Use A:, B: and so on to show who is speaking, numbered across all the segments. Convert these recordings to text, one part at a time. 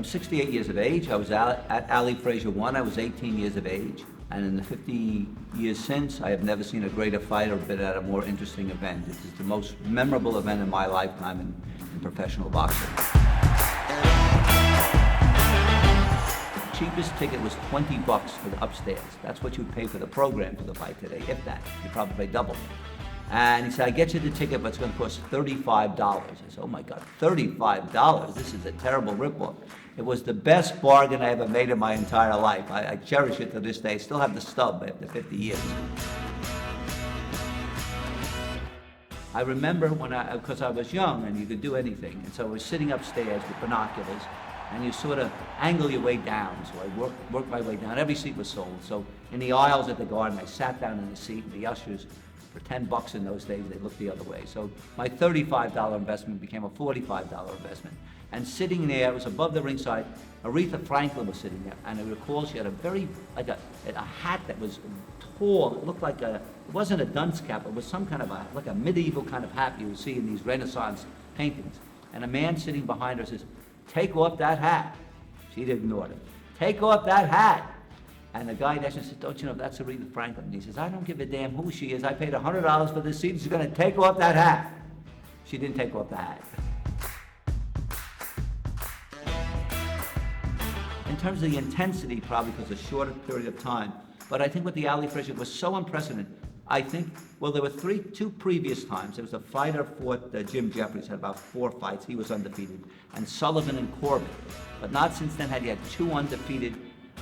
A: 68 years of age. I was at Ali Frazier 1. I was 18 years of age. And in the 50 years since, I have never seen a greater fight or been at a more interesting event. It is the most memorable event in my lifetime in professional boxing. The cheapest ticket was $20 for the upstairs. That's what you'd pay for the program for the fight today, if that. You'd probably pay double. And he said, I get you the ticket, but it's going to cost $35. I said, oh my God, $35? This is a terrible ripoff. It was the best bargain I ever made in my entire life. I cherish it to this day. I still have the stub after 50 years. I remember because I was young and you could do anything. And so I was sitting upstairs with binoculars and you sort of angle your way down. So I worked my way down. Every seat was sold. So in the aisles at the Garden, I sat down in the seat and the ushers, for $10 in those days, they looked the other way. So my $35 investment became a $45 investment. And sitting there, it was above the ringside, Aretha Franklin was sitting there. And I recall she had a very, like a hat that was tall. It looked like it wasn't a dunce cap, it was some kind of like a medieval kind of hat you would see in these Renaissance paintings. And a man sitting behind her says, take off that hat. She'd ignored it. Take off that hat. And the guy next to him said, don't you know, that's Aretha Franklin. And he says, I don't give a damn who she is. I paid $100 for this seat. She's going to take off that hat. She didn't take off the hat. In terms of the intensity, probably because of a shorter period of time, but I think with the Ali Frazier was so unprecedented. I think, well, there were two previous times. There was a fighter fought Jim Jeffries, had about 4 fights. He was undefeated. And Sullivan and Corbett. But not since then had he had 2 undefeated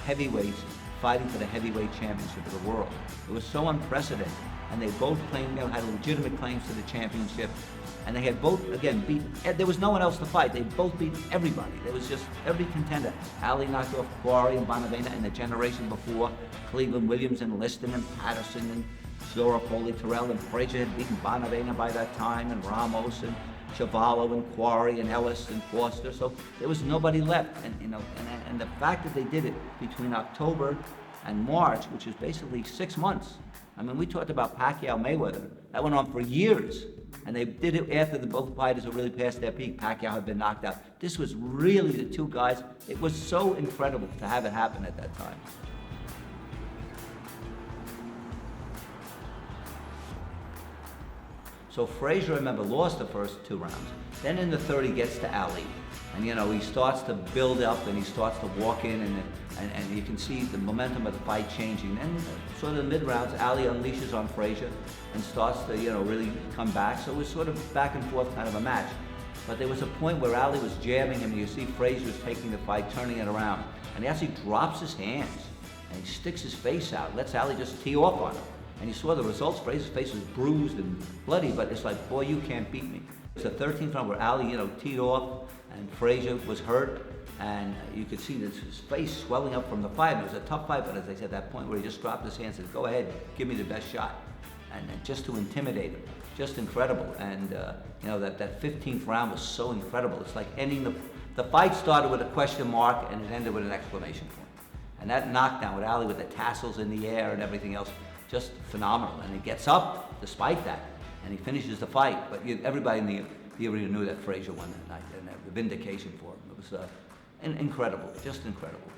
A: heavyweights fighting for the heavyweight championship of the world. It was so unprecedented. And they both claimed, had legitimate claims to the championship. And they had both, again, there was no one else to fight. They both beat everybody. There was just every contender. Ali knocked off Quarry and Bonavena and the generation before. Cleveland Williams and Liston and Patterson and Zora Foley Terrell and Frazier had beaten Bonavena by that time, and Ramos and Chavallo and Quarry and Ellis and Foster. So there was nobody left. And the fact that they did it between October and March, which is basically 6 months. I mean, we talked about Pacquiao Mayweather. That went on for years. And they did it after the both fighters had really passed their peak. Pacquiao had been knocked out. This was really the 2 guys. It was so incredible to have it happen at that time. So Frazier, I remember, lost the first 2 rounds. Then in the third, he gets to Ali. And he starts to build up and he starts to walk in and you can see the momentum of the fight changing. Then sort of the mid-rounds, Ali unleashes on Frazier and starts to, really come back. So it was sort of back and forth kind of a match. But there was a point where Ali was jabbing him and you see Frazier was taking the fight, turning it around. And he actually drops his hands and he sticks his face out, lets Ali just tee off on him. And you saw the results. Frazier's face was bruised and bloody, but it's like, boy, you can't beat me. It's the 13th round where Ali, teed off, and Frazier was hurt, and you could see his face swelling up from the fight. It was a tough fight, but as I said, at that point where he just dropped his hands and said, go ahead, give me the best shot. And just to intimidate him, just incredible. And that 15th round was so incredible. It's like ending the fight started with a question mark and it ended with an exclamation point. And that knockdown with Ali with the tassels in the air and everything else, just phenomenal. And he gets up despite that, and he finishes the fight. But everybody in the arena knew that Frazier won that night, and the vindication for him. It was incredible, just incredible.